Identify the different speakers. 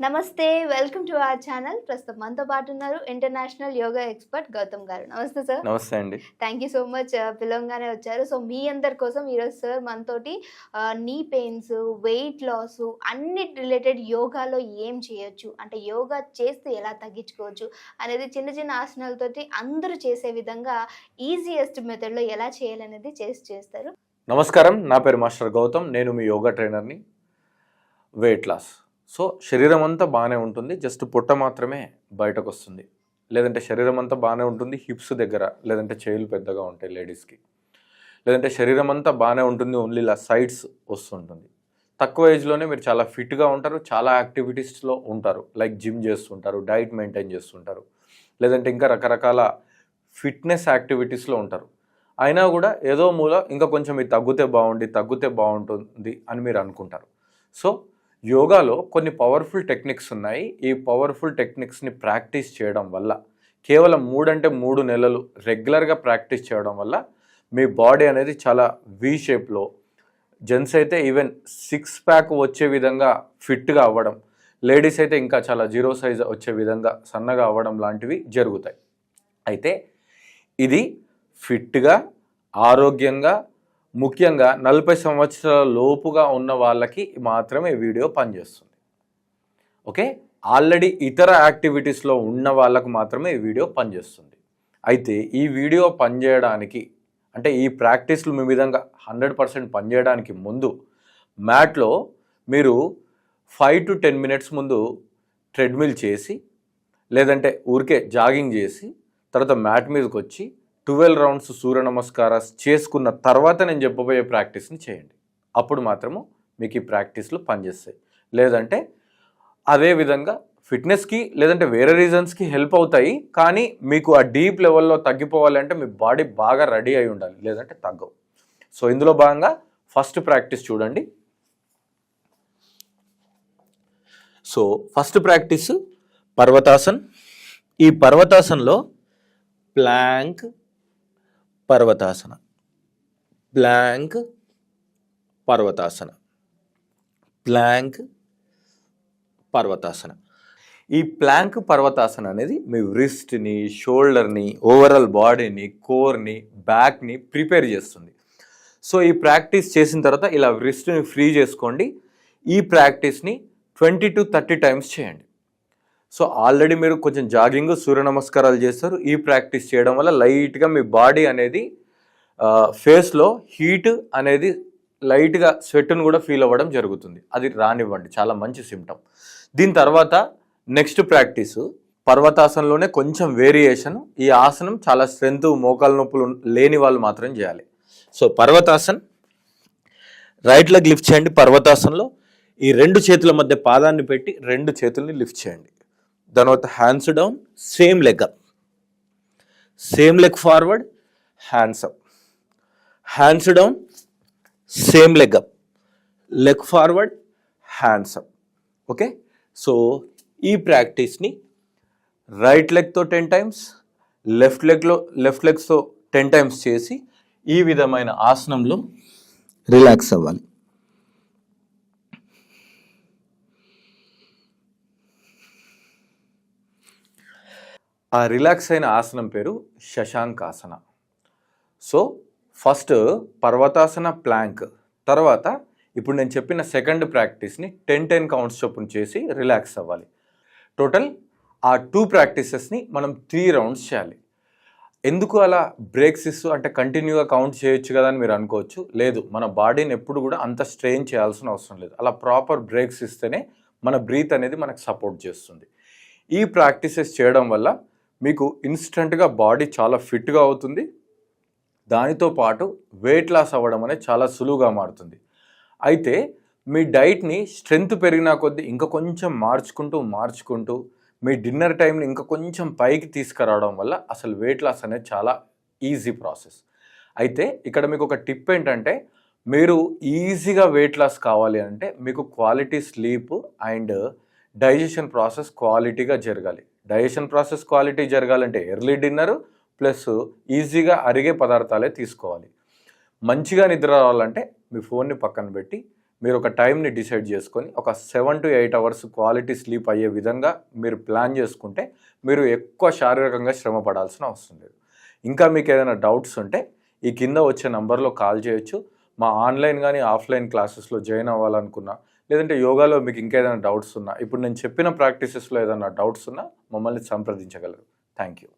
Speaker 1: నమస్తే. Welcome to our channel. ప్రస్తుతం మనతో పాటు ఉన్నారు ఇంటర్నేషనల్ యోగా ఎక్స్‌పర్ట్ గౌతమ్ గారు. నమస్తే సార్.
Speaker 2: నమస్తే అండి.
Speaker 1: థ్యాంక్ యూ సో మచ్ పిలవంగానే వచ్చారు. సో, మీ అందరి కోసం ఈరోజు సార్ మనతోటి నీ పెయిన్స్, వెయిట్ లాస్ అన్నిటి రిలేటెడ్ యోగాలో ఏం చేయొచ్చు? అంటే యోగా చేస్తే ఎలా తగ్గించుకోవచ్చు? అనేది చిన్న చిన్న ఆసనాలతోటి అందరూ చేసే విధంగా ఈజియెస్ట్ మెథడ్‌లో ఎలా చేయాలనేది చేస్తారు.
Speaker 2: నమస్కారం. నా పేరు మాస్టర్ గౌతమ్. నేను మీ యోగా ట్రైనర్‌ని. Weight loss. సో, శరీరం అంతా బాగానే ఉంటుంది. జస్ట్ పొట్ట మాత్రమే బయటకొస్తుంది. లేదంటే శరీరం అంతా బాగానే ఉంటుంది. హిప్స్ దగ్గర లేదంటే చేతులు పెద్దగా ఉంటాయి లేడీస్‌కి. లేదంటే శరీరం అంతా బాగానే ఉంటుంది. ఓన్లీ ఇలా సైడ్స్ వస్తుంటుంది. తక్కువ ఏజ్‌లోనే మీరు చాలా ఫిట్‌గా ఉంటారు. చాలా యాక్టివిటీస్‌లో ఉంటారు. లైక్ జిమ్ చేస్తుంటారు, డైట్ మెయింటైన్ చేస్తుంటారు. లేదంటే ఇంకా రకరకాల ఫిట్‌నెస్ యాక్టివిటీస్‌లో ఉంటారు. అయినా కూడా ఏదో మూల ఇంకా కొంచెం ఇది తగ్గితే బాగుంటుంది అని మీరు అనుకుంటారు. సో, యోగాలో కొన్ని పవర్ఫుల్ టెక్నిక్స్ ఉన్నాయి. ఈ పవర్ఫుల్ టెక్నిక్స్ని ప్రాక్టీస్ చేయడం వల్ల కేవలం 3 నెలలు రెగ్యులర్గా ప్రాక్టీస్ చేయడం వల్ల మీ బాడీ అనేది చాలా వి షేప్లో, జెంట్స్ అయితే ఈవెన్ 6 ప్యాక్ వచ్చే విధంగా ఫిట్గా అవ్వడం, లేడీస్ అయితే ఇంకా చాలా 0 సైజ్ వచ్చే విధంగా సన్నగా అవ్వడం లాంటివి జరుగుతాయి. అయితే ఇది ఫిట్గా, ఆరోగ్యంగా, ముఖ్యంగా 40 సంవత్సరాల లోపుగా ఉన్న వాళ్ళకి మాత్రమే ఈ వీడియో పనిచేస్తుంది. ఓకే, ఆల్రెడీ ఇతర యాక్టివిటీస్లో ఉన్న వాళ్ళకు మాత్రమే ఈ వీడియో పనిచేస్తుంది. అయితే ఈ వీడియో పనిచేయడానికి అంటే ఈ ప్రాక్టీస్లు మీ విధంగా 100% పనిచేయడానికి ముందు మ్యాట్లో మీరు 5 to 10 మినిట్స్ ముందు ట్రెడ్మిల్ చేసి, లేదంటే ఊరికే జాగింగ్ చేసి, తర్వాత మ్యాట్ మీదకి వచ్చి 12 రౌండ్స్ సూర్య నమస్కారాలు చేసుకున్న తర్వాత నేను చెప్పబోయే ప్రాక్టీస్ని చేయండి. అప్పుడు మాత్రము మీకు ఈ ప్రాక్టీస్లు పనిచేస్తాయి. లేదంటే అదేవిధంగా ఫిట్నెస్కి లేదంటే వేరే రీజన్స్కి హెల్ప్ అవుతాయి. కానీ మీకు ఆ డీప్ లెవెల్లో తగ్గిపోవాలంటే మీ బాడీ బాగా రెడీ అయి ఉండాలి, లేదంటే తగ్గవు. సో, ఇందులో భాగంగా ఫస్ట్ ప్రాక్టీస్ చూడండి. So, first practice Parvatasan. ఈ పర్వతాసన్లో plank, Parvatasana, plank, Parvatasana, plank, Parvatasana. ఈ ప్లాంక్ పర్వతాసన అనేది మీ రిస్ట్ని, షోల్డర్ని, ఓవరాల్ బాడీని, కోర్ని, బ్యాక్ని ప్రిపేర్ చేస్తుంది. సో, ఈ ప్రాక్టీస్ చేసిన తర్వాత ఇలా రిస్ట్ని ఫ్రీ చేసుకోండి. ఈ ప్రాక్టీస్ని 20 to 30 టైమ్స్ చేయండి. సో, ఆల్రెడీ మీరు కొంచెం జాగింగ్, సూర్య నమస్కారాలు చేస్తారు. ఈ ప్రాక్టీస్ చేయడం వల్ల లైట్గా మీ బాడీ అనేది ఫేస్లో హీట్ అనేది లైట్గా స్వెట్ను కూడా ఫీల్ అవ్వడం జరుగుతుంది. అది రానివ్వండి, చాలా మంచి సిమ్టమ్. దీని తర్వాత నెక్స్ట్ ప్రాక్టీసు పర్వతాసనంలోనే కొంచెం వేరియేషన్. ఈ ఆసనం చాలా స్ట్రెంత్, మోకాల నొప్పులు లేని వాళ్ళు మాత్రం చేయాలి. సో, పర్వతాసన్, రైట్ లెగ్ లిఫ్ట్ చేయండి. పర్వతాసనంలో ఈ 2 చేతుల మధ్య పాదాన్ని పెట్టి 2 చేతుల్ని లిఫ్ట్ చేయండి. దాని తర్వాత hands down, same leg up, same leg forward, hands up, hands down, same leg up, leg forward, hands up. Okay, so ఈ ప్రాక్టీస్ని రైట్ లెగ్తో 10 టైమ్స్, లెఫ్ట్ లెగ్స్తో 10 టైమ్స్ చేసి ఈ విధమైన ఆసనంలో రిలాక్స్ అవ్వాలి. ఆ రిలాక్స్ అయిన ఆసనం పేరు శశాంకాసన. సో, ఫస్ట్ పర్వతాసన, ప్లాంక్, తర్వాత ఇప్పుడు నేను చెప్పిన సెకండ్ ప్రాక్టీస్ని 10 కౌంట్స్ చొప్పున చేసి రిలాక్స్ అవ్వాలి. టోటల్ ఆ 2 ప్రాక్టీసెస్ని మనం 3 రౌండ్స్ చేయాలి. ఎందుకు అలా బ్రేక్స్ ఇస్తూ అంటే కంటిన్యూగా కౌంట్ చేయొచ్చు కదా అని మీరు అనుకోవచ్చు. లేదు, మన బాడీని ఎప్పుడు కూడా అంత స్ట్రెయిన్ చేయాల్సిన అవసరం లేదు. అలా ప్రాపర్ బ్రేక్స్ ఇస్తేనే మన బ్రీత్ అనేది మనకు సపోర్ట్ చేస్తుంది. ఈ ప్రాక్టీసెస్ చేయడం వల్ల మీకు ఇన్స్టెంట్గా బాడీ చాలా ఫిట్గా అవుతుంది. దానితో పాటు వెయిట్ లాస్ అవ్వడం అనేది చాలా సులువుగా మారుతుంది. అయితే మీ డైట్ని స్ట్రెంత్ పెరిగినా కొద్దీ ఇంకా కొంచెం మార్చుకుంటూ మీ డిన్నర్ టైంని ఇంకా కొంచెం పైకి తీసుకురావడం వల్ల అసలు వెయిట్ లాస్ అనేది చాలా ఈజీ ప్రాసెస్. అయితే ఇక్కడ మీకు ఒక టిప్ ఏంటంటే, మీరు ఈజీగా వెయిట్ లాస్ కావాలి అంటే మీకు quality sleep and digestion process క్వాలిటీగా జరగాలి. డైజెషన్ ప్రాసెస్ క్వాలిటీ జరగాలంటే ఎర్లీ డిన్నర్ ప్లస్ ఈజీగా అరిగే పదార్థాలే తీసుకోవాలి. మంచిగా నిద్ర రావాలంటే మీ ఫోన్ని పక్కన పెట్టి మీరు ఒక టైంని డిసైడ్ చేసుకొని ఒక 7 to 8 అవర్స్ క్వాలిటీ స్లీప్ అయ్యే విధంగా మీరు ప్లాన్ చేసుకుంటే మీరు ఎక్కువ శారీరకంగా శ్రమ పడాల్సిన అవసరం లేదు. ఇంకా మీకు ఏదైనా డౌట్స్ ఉంటే ఈ కింద వచ్చే నంబర్లో కాల్ చేయొచ్చు. మా ఆన్లైన్ కానీ ఆఫ్లైన్ క్లాసెస్లో జాయిన్ అవ్వాలనుకున్నా, లేదంటే యోగాలో మీకు ఇంకేదైనా డౌట్స్ ఉన్నా, ఇప్పుడు నేను చెప్పిన ప్రాక్టీసెస్లో ఏదైనా డౌట్స్ ఉన్నా మమ్మల్ని సంప్రదించగలరు. Thank you.